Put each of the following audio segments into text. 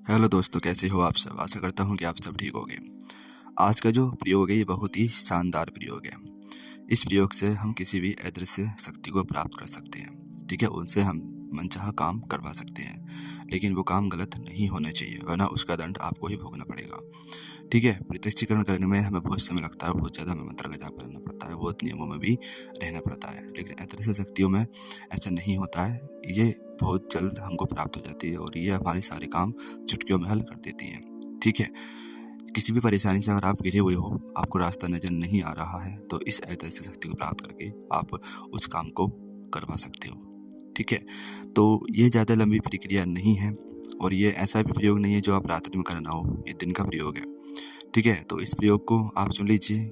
Hello दोस्तों, कैसे हो आप सब। आशा करता हूँ कि आप सब ठीक होंगे। आज का जो प्रयोग है ये बहुत ही शानदार प्रयोग है। इस प्रयोग से हम किसी भी अदृश्य शक्ति को प्राप्त कर सकते हैं। ठीक है, उनसे हम मनचाहा काम करवा सकते हैं, लेकिन वो काम गलत नहीं होना चाहिए, वरना उसका दंड आपको ही भोगना पड़ेगा। ठीक है, प्रत्यक्षीकरण करने में हमें बहुत समय लगता है और बहुत ज़्यादा हमें मंत्र का जाप करना पड़ता है, बहुत नियमों में भी रहना पड़ता है। लेकिन अदृश्य शक्तियों में ऐसा नहीं होता है, ये बहुत जल्द हमको प्राप्त हो जाती है और ये हमारे सारे काम चुटकियों में हल कर देती हैं। ठीक है, किसी भी परेशानी से अगर आप घिरे हुए हो, आपको रास्ता नजर नहीं आ रहा है, तो इस अदृश्य शक्ति को प्राप्त करके आप उस काम को करवा सकते हो। ठीक है, तो ये ज़्यादा लंबी प्रक्रिया नहीं है और ये ऐसा भी प्रयोग नहीं है जो आप रात्रि में करना हो, ये दिन का प्रयोग है। ठीक है, तो इस प्रयोग को आप सुन लीजिए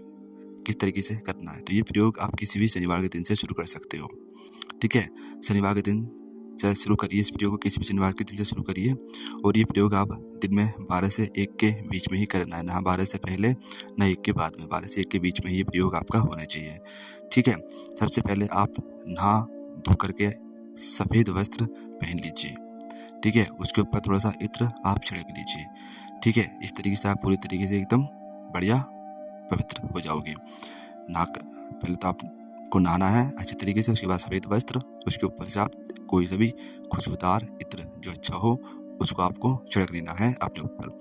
किस तरीके से करना है। तो ये प्रयोग आप किसी भी शनिवार के दिन से शुरू कर सकते हो। ठीक है, शनिवार के दिन से शुरू करिए, इस प्रयोग को किसी भी शनिवार के दिन से शुरू करिए और ये प्रयोग आप दिन में 12 से 1 के बीच में ही करना है, ना 12 से पहले ना 1 के बाद में, 12 से 1 के बीच में ये प्रयोग आपका होना चाहिए। ठीक है, सबसे पहले आप नहा धो करके सफ़ेद वस्त्र पहन लीजिए। ठीक है, उसके ऊपर थोड़ा सा इत्र आप छिड़क लीजिए। ठीक है, इस तरीके से आप पूरी तरीके से एकदम बढ़िया पवित्र हो जाओगे। पहले तो आपको नहाना है अच्छे तरीके से, उसके बाद सफ़ेद वस्त्र, उसके ऊपर से आप कोई सा भी खुशबूदार इत्र जो अच्छा हो उसको आपको छिड़क लेना है अपने ऊपर।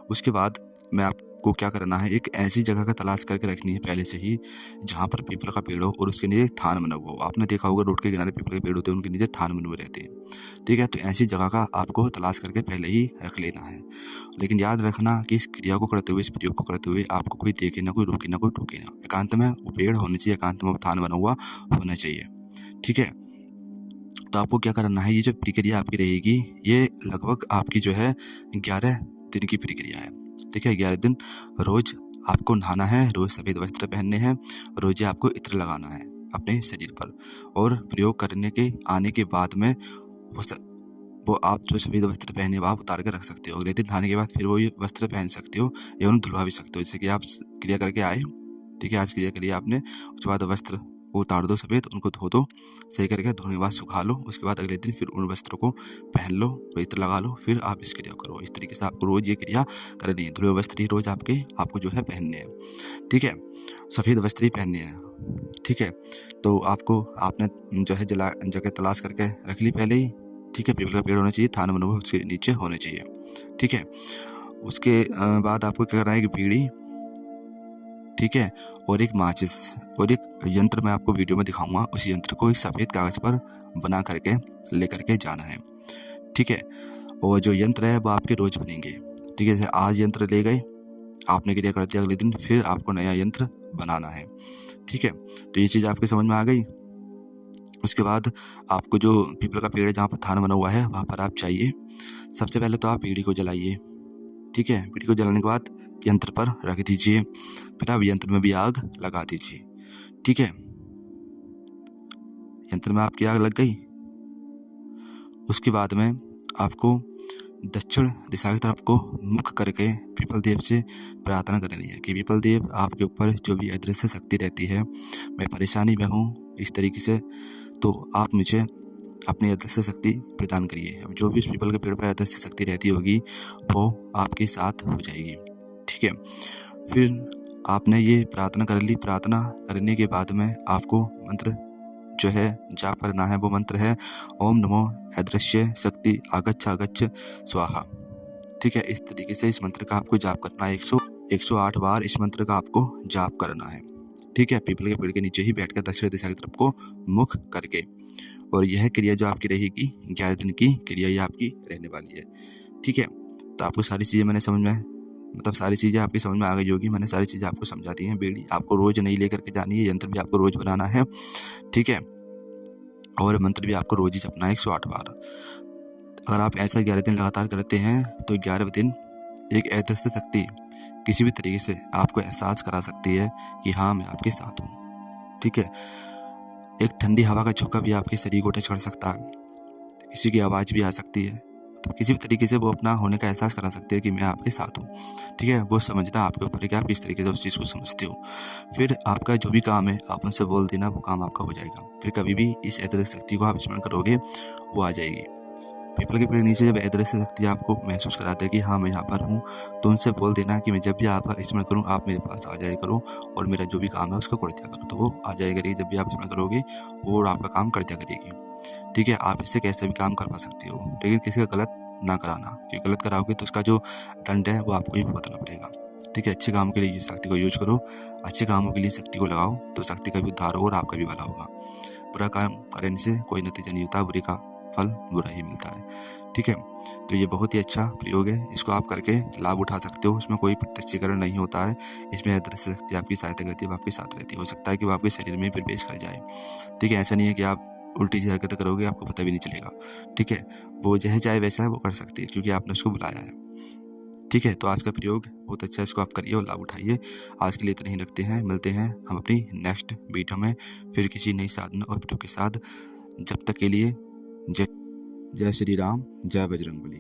उसके बाद में आपको क्या करना है, एक ऐसी जगह का तलाश करके रखनी है पहले से ही जहाँ पर पीपल का पेड़ हो और उसके नीचे थान बना हुआ हो। आपने देखा होगा रोड के किनारे पीपल के पेड़ होते हैं, उनके नीचे थान बने हुए रहते हैं। ठीक है, तो ऐसी जगह का आपको तलाश करके पहले ही रख लेना है। लेकिन याद रखना कि इस क्रिया को करते हुए, इस प्रयोग को करते हुए आपको कोई देखे ना, कोई रोके ना, कोई टोके ना। एकांत में वो पेड़ होने चाहिए, एकांत में थान बना हुआ होना चाहिए। ठीक है, तो आपको क्या करना है, ये जो प्रक्रिया आपकी रहेगी ये लगभग आपकी जो है 11 दिन की प्रक्रिया है। ठीक है, 11 दिन रोज आपको नहाना है, रोज सफ़ेद वस्त्र पहनने हैं, रोज आपको इत्र लगाना है अपने शरीर पर और प्रयोग करने के आने के बाद में वो आप जो सफ़ेद वस्त्र पहने वो आप उतार कर रख सकते हो। अगले दिन नहाने के बाद फिर वो ये वस्त्र पहन सकते हो या उन्हें धुलवा भी सकते हो। जैसे कि आप क्रिया करके आए, ठीक है, आज क्रिया करिए आपने, उसके बाद वस्त्र को उतार दो सफ़ेद, उनको धो दो सही करके, धोने के बाद सुखा लो। उसके बाद अगले दिन फिर उन वस्त्रों को पहन लो, इत्र लगा लो, फिर आप इस क्रिया करो। इस तरीके से आपको रोज़ ये क्रिया करनी है। धुले वस्त्र ही रोज़ आपको जो है पहनने हैं। ठीक है, सफ़ेद वस्त्र ही पहनने हैं। ठीक है, तो आपने जो है जगह तलाश करके रख ली पहले ही। ठीक है, पीपल का पेड़ होना चाहिए, थान बना हुआ उसके नीचे होने चाहिए। ठीक है, उसके बाद आपको क्या करना है, एक बीड़ी, ठीक है, और एक माचिस और एक यंत्र मैं आपको वीडियो में दिखाऊंगा। उस यंत्र को एक सफ़ेद कागज़ पर बना करके लेकर के जाना है। ठीक है, और जो यंत्र है वो आपके रोज़ बनेंगे। ठीक है, जैसे आज यंत्र ले गए, आपने क्रिया कर दिया, अगले दिन फिर आपको नया यंत्र बनाना है। ठीक है, तो ये चीज़ आपके समझ में आ गई। उसके बाद आपको जो पीपल का पेड़ है जहाँ पर थान बना हुआ है वहाँ पर आप जाइए। सबसे पहले तो आप बीड़ी को जलाइए। ठीक है, बीड़ी को जलाने के बाद यंत्र पर रख दीजिए, फिर आप यंत्र में भी आग लगा दीजिए। ठीक है, यंत्र में आपकी आग लग गई। उसके बाद में आपको दक्षिण दिशा की तरफ को मुख करके पीपल देव से प्रार्थना करनी है कि पीपल देव, आपके ऊपर जो भी अदृश्य शक्ति रहती है, मैं परेशानी में हूँ इस तरीके से, तो आप मुझे अपनी अदृश्य शक्ति प्रदान करिए। अब जो भी उस पीपल के पेड़ पर अदृश्य शक्ति रहती होगी वो आपके साथ हो जाएगी। ठीक है, फिर आपने ये प्रार्थना कर ली। प्रार्थना करने के बाद में आपको मंत्र जो है जाप करना है। वो मंत्र है ओम नमो अदृश्य शक्ति आगच्छ आगच्छ स्वाहा। ठीक है, इस तरीके से इस मंत्र का आपको जाप करना है। 108 बार इस मंत्र का आपको जाप करना है। ठीक है, पीपल के पेड़ के नीचे ही बैठकर दक्षिण दिशा की तरफ को मुख करके। और यह क्रिया जो आपकी रहेगी 11 दिन की क्रिया ये आपकी रहने वाली है। ठीक है, तो आपको सारी चीज़ें मैंने समझ में, मतलब सारी चीज़ें आपकी समझ में आ गई होगी। मैंने सारी चीज़ें आपको समझा दी हैं। बीड़ी आपको रोज़ नहीं लेकर के जानी है, यंत्र भी आपको रोज़ बनाना है। ठीक है, और मंत्र भी आपको रोज़ ही जपना है 108 बार। अगर आप ऐसा 11 दिन लगातार करते हैं तो 11वें दिन एक अदृश्य शक्ति किसी भी तरीके से आपको एहसास करा सकती है कि हाँ, मैं आपके साथ हूँ। ठीक है, एक ठंडी हवा का झोंका भी आपके शरीर को टच कर सकता है, किसी की आवाज़ भी आ सकती है, तो किसी भी तरीके से वो अपना होने का एहसास करा सकते हैं कि मैं आपके साथ हूँ। ठीक है, वो समझना आपके ऊपर है कि आप किस तरीके से उस चीज़ को समझते हो। फिर आपका जो भी काम है आप उनसे बोल देना, वो काम आपका हो जाएगा। फिर कभी भी इस अदृश्य शक्ति को आप स्मरण करोगे वो आ जाएगी। पीपल के पेड़ के नीचे जब अदृश्य शक्ति आपको महसूस कराते हैं कि हाँ मैं यहाँ पर हूँ, तो उनसे बोल देना कि मैं जब भी आपका स्मरण करूँ आप मेरे पास आ जाया करो और मेरा जो भी काम है उसको कर दिया करो। तो वो आ जाया करेगी, जब भी आप स्मरण करोगे वो आपका काम कर दिया करेगी। ठीक है, आप इससे कैसे भी काम करवा सकते हो, लेकिन किसी का गलत ना कराना, क्योंकि गलत कराओगे तो उसका जो दंड है वो आपको ही भुगतना पड़ेगा। ठीक है, अच्छे काम के लिए शक्ति को यूज करो, अच्छे कामों के लिए शक्ति को लगाओ, तो शक्ति का भी उद्धार होगा और आपका भी भला होगा। बुरा काम करने से कोई नतीजा नहीं होता, बुरे का फल बुरा ही मिलता है। ठीक है, तो ये बहुत ही अच्छा प्रयोग है, इसको आप करके लाभ उठा सकते हो। इसमें कोई प्रत्यक्षीकरण नहीं होता है, इसमें अदृश्य शक्ति आपकी सहायता करती है, आपके साथ रहती है। हो सकता है कि वो आपके शरीर में प्रवेश कर जाए। ठीक है, ऐसा नहीं है कि आप उल्टी सी हरकतें करोगे आपको पता भी नहीं चलेगा। ठीक है, वो जैसे चाहे वैसा है वो कर सकती है, क्योंकि आपने उसको बुलाया है। ठीक है, तो आज का प्रयोग बहुत अच्छा है, इसको आप करिए और लाभ उठाइए। आज के लिए इतना ही रखते हैं, मिलते हैं हम अपनी नेक्स्ट वीडियो में फिर किसी नई साधन और प्रयोग के साथ। जब तक के लिए जय जय श्री राम, जय बजरंगबली।